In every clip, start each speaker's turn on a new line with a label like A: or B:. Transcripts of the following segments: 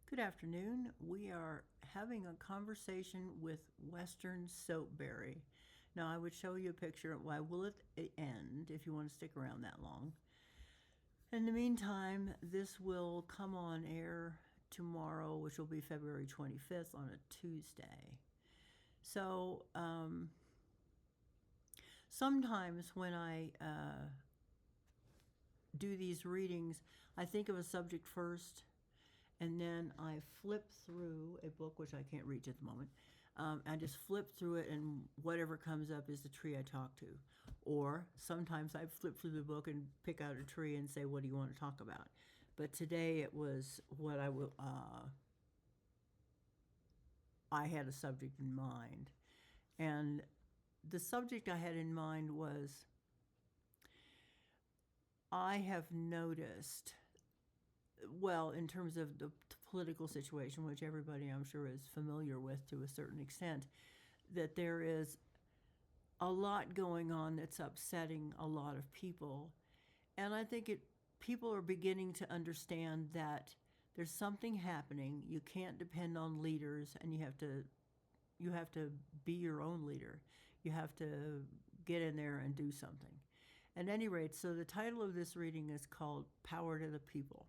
A: Good afternoon. We are having a conversation with Western Soapberry. Now, I would show you a picture. Why will it end if you want to stick around that long? In the meantime, this will come on air tomorrow, which will be February 25th on a Tuesday. So, sometimes when I do these readings, I think of a subject first, and then I flip through a book, which I can't reach at the moment. I just flip through it, and whatever comes up is the tree I talk to. Or sometimes I flip through the book and pick out a tree and say, what do you want to talk about? But today it was what I had a subject in mind. And the subject I had in mind was, I have noticed, well, in terms of the political situation, which everybody I'm sure is familiar with to a certain extent, that there is a lot going on that's upsetting a lot of people. And I think people are beginning to understand that there's something happening. You can't depend on leaders, and you have to be your own leader. You have to get in there and do something. At any rate, so the title of this reading is called Power to the People.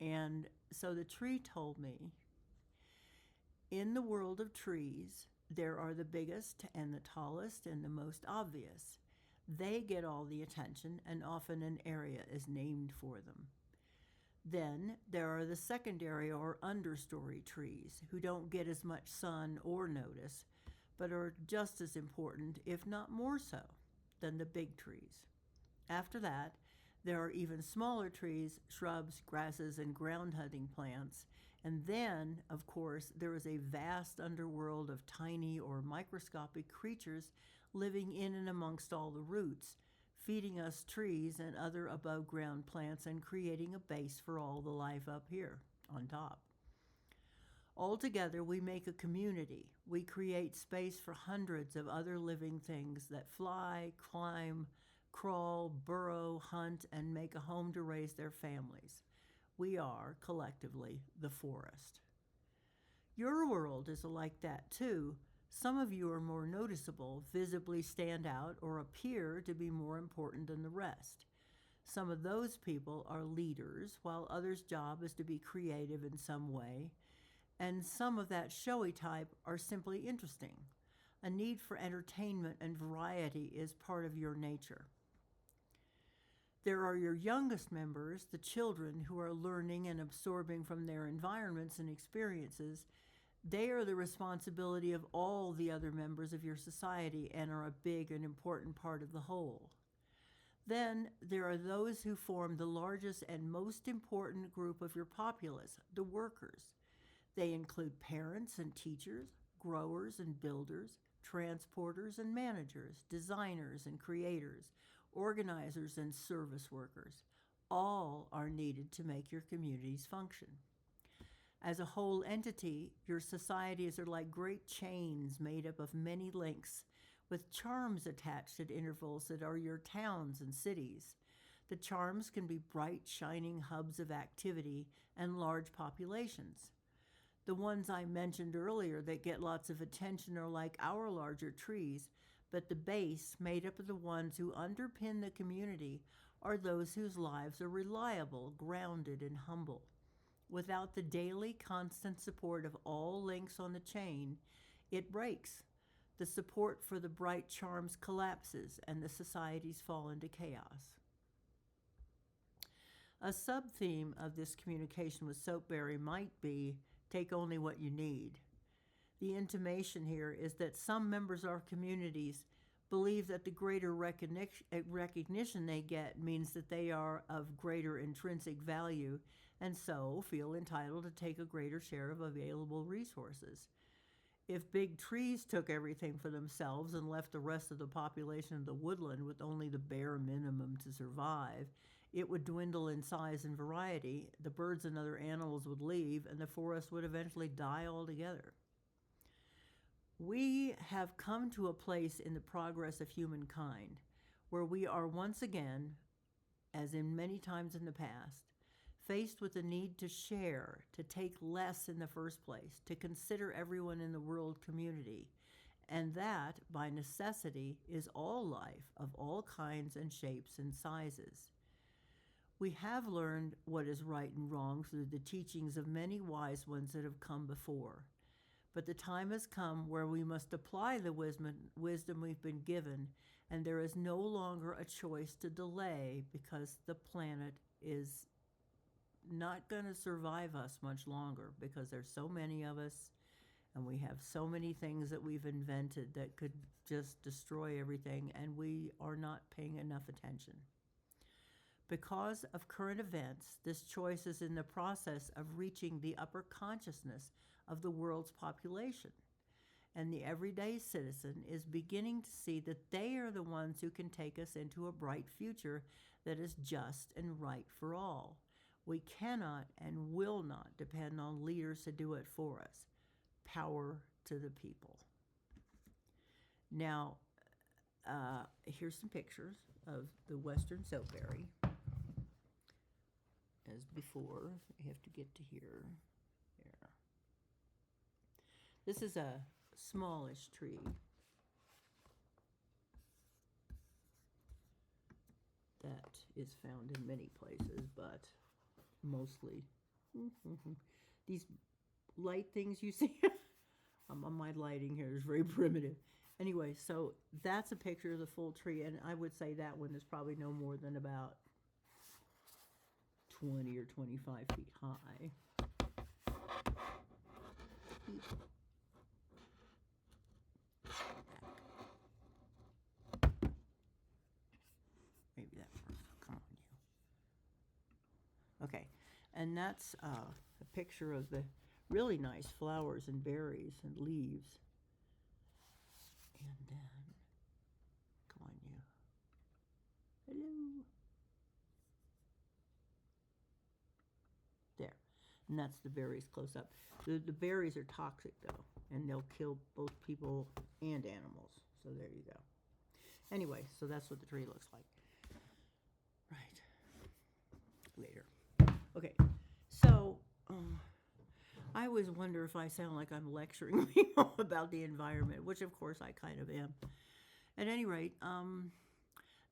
A: And so the tree told me, in the world of trees, there are the biggest and the tallest and the most obvious. They get all the attention, and often an area is named for them. Then there are the secondary or understory trees, who don't get as much sun or notice, but are just as important, if not more so, than the big trees. After that, there are even smaller trees, shrubs, grasses, and ground-hunting plants. And then, of course, there is a vast underworld of tiny or microscopic creatures living in and amongst all the roots, feeding us trees and other above-ground plants and creating a base for all the life up here on top. Altogether, we make a community. We create space for hundreds of other living things that fly, climb, crawl, burrow, hunt, and make a home to raise their families. We are, collectively, the forest. Your world is like that, too. Some of you are more noticeable, visibly stand out, or appear to be more important than the rest. Some of those people are leaders, while others' job is to be creative in some way. And some of that showy type are simply interesting. A need for entertainment and variety is part of your nature. There are your youngest members, the children, who are learning and absorbing from their environments and experiences. They are the responsibility of all the other members of your society and are a big and important part of the whole. Then there are those who form the largest and most important group of your populace, the workers. They include parents and teachers, growers and builders, transporters and managers, designers and creators, organizers and service workers. All are needed to make your communities function. As a whole entity, your societies are like great chains made up of many links, with charms attached at intervals that are your towns and cities. The charms can be bright, shining hubs of activity and large populations. The ones I mentioned earlier that get lots of attention are like our larger trees, but the base, made up of the ones who underpin the community, are those whose lives are reliable, grounded, and humble. Without the daily, constant support of all links on the chain, it breaks. The support for the bright charms collapses, and the societies fall into chaos. A sub-theme of this communication with Soapberry might be, take only what you need. The intimation here is that some members of our communities believe that the greater recognition they get means that they are of greater intrinsic value, and so feel entitled to take a greater share of available resources. If big trees took everything for themselves and left the rest of the population of the woodland with only the bare minimum to survive, it would dwindle in size and variety, the birds and other animals would leave, and the forest would eventually die altogether. We have come to a place in the progress of humankind where we are once again, as in many times in the past, faced with the need to share, to take less in the first place, to consider everyone in the world community. And that, by necessity, is all life of all kinds and shapes and sizes. We have learned what is right and wrong through the teachings of many wise ones that have come before. But the time has come where we must apply the wisdom we've been given, and there is no longer a choice to delay because the planet is not going to survive us much longer because there's so many of us and we have so many things that we've invented that could just destroy everything, and we are not paying enough attention. Because of current events, this choice is in the process of reaching the upper consciousness of the world's population. And the everyday citizen is beginning to see that they are the ones who can take us into a bright future that is just and right for all. We cannot and will not depend on leaders to do it for us. Power to the people. Now, here's some pictures of the Western Soapberry. As before, I have to get to here. There. This is a smallish tree. That is found in many places, but mostly these light things you see. My lighting here is very primitive. Anyway, so that's a picture of the full tree, and I would say that one is probably no more than about 20 or 25 feet high. Maybe that first. Come on, you. Okay, and that's a picture of the really nice flowers and berries and leaves. And then, come on, you. Hello. There. And that's the berries close up. The berries are toxic, though, and they'll kill both people and animals. So there you go. Anyway, so that's what the tree looks like. Right. Later. Okay. So, I always wonder if I sound like I'm lecturing people about the environment, which of course I kind of am. At any rate,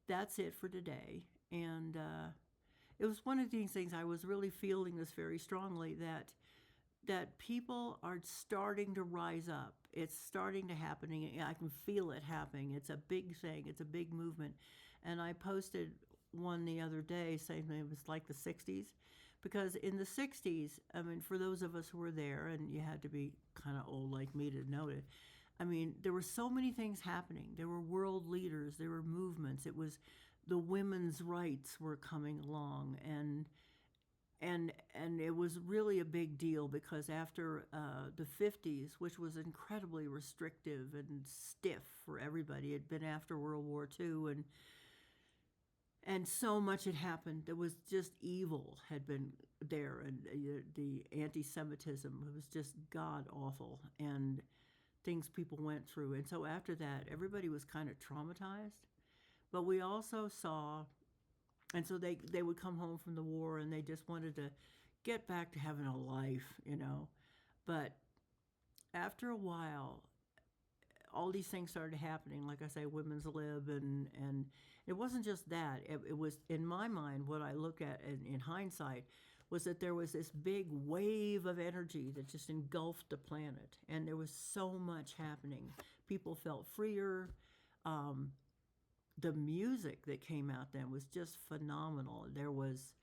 A: that's it for today. And it was one of these things I was really feeling this very strongly, that people are starting to rise up. It's starting to happen. I can feel it happening. It's a big thing. It's a big movement. And I posted one the other day saying it was like the 60s. Because in the 60s, I mean, for those of us who were there, and you had to be kind of old like me to know it, I mean, there were so many things happening. There were world leaders, there were movements. It was the women's rights were coming along, and it was really a big deal because after the 50s, which was incredibly restrictive and stiff for everybody, it had been after World War II, and so much had happened. There was just evil had been there, and the anti-Semitism was just god-awful, and things people went through. And so after that, everybody was kind of traumatized. But we also saw, and so they would come home from the war, and they just wanted to get back to having a life, you know. But after a while, all these things started happening, like I say, women's lib, and it wasn't just that. It was, in my mind, what I look at in hindsight, was that there was this big wave of energy that just engulfed the planet, and there was so much happening. People felt freer. The music that came out then was just phenomenal. There was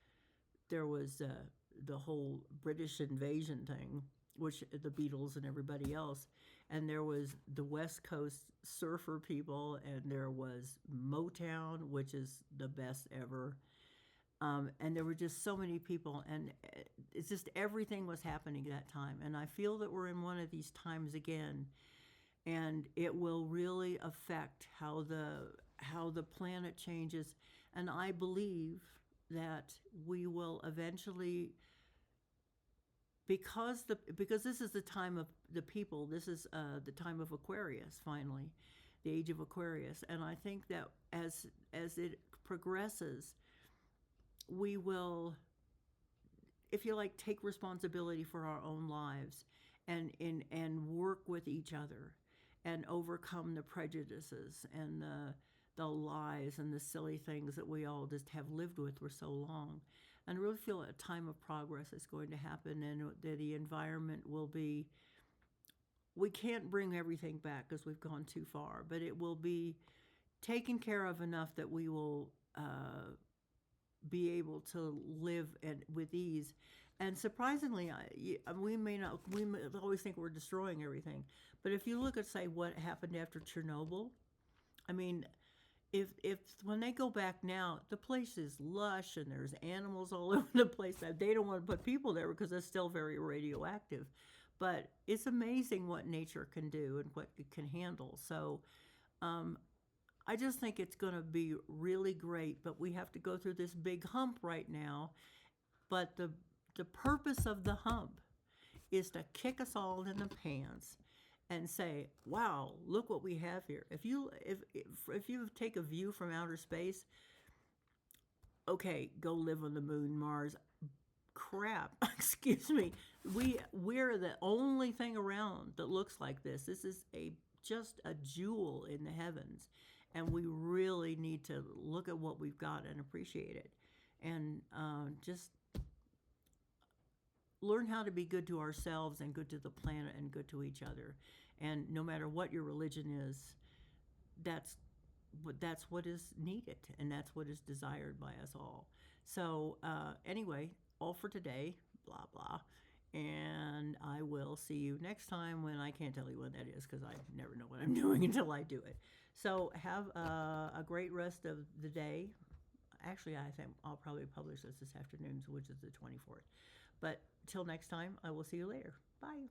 A: the whole British invasion thing, which the Beatles and everybody else, and there was the West Coast surfer people, and there was Motown, which is the best ever, and there were just so many people, and it's just everything was happening at that time. And I feel that we're in one of these times again, and it will really affect how the planet changes. And I believe that we will eventually, because this is the time of the people, this is the time of Aquarius, finally, the age of Aquarius. And I think that as it progresses, we will if you like, take responsibility for our own lives and work with each other and overcome the prejudices and the lies and the silly things that we all just have lived with for so long. And I really feel a time of progress is going to happen, and that the environment will be, we can't bring everything back because we've gone too far, but it will be taken care of enough that we will be able to live with ease. And surprisingly, we may always think we're destroying everything, but if you look at, say, what happened after Chernobyl, I mean, if when they go back now, the place is lush and there's animals all over the place. That they don't want to put people there because it's still very radioactive. But it's amazing what nature can do and what it can handle. So I just think it's going to be really great. But we have to go through this big hump right now. But the purpose of the hump is to kick us all in the pants and say, "Wow, look what we have here." If you take a view from outer space, okay, go live on the moon, Mars. Crap, excuse me. We're the only thing around that looks like this. This is just a jewel in the heavens, and we really need to look at what we've got and appreciate it, and just learn how to be good to ourselves and good to the planet and good to each other. And no matter what your religion is, that's what is needed, and that's what is desired by us all. So anyway, all for today, blah blah, and I will see you next time, when I can't tell you when that is because I never know what I'm doing until I do it. So have a great rest of the day. Actually, I think I'll probably publish this afternoon, which is the 24th. But till next time, I will see you later. Bye.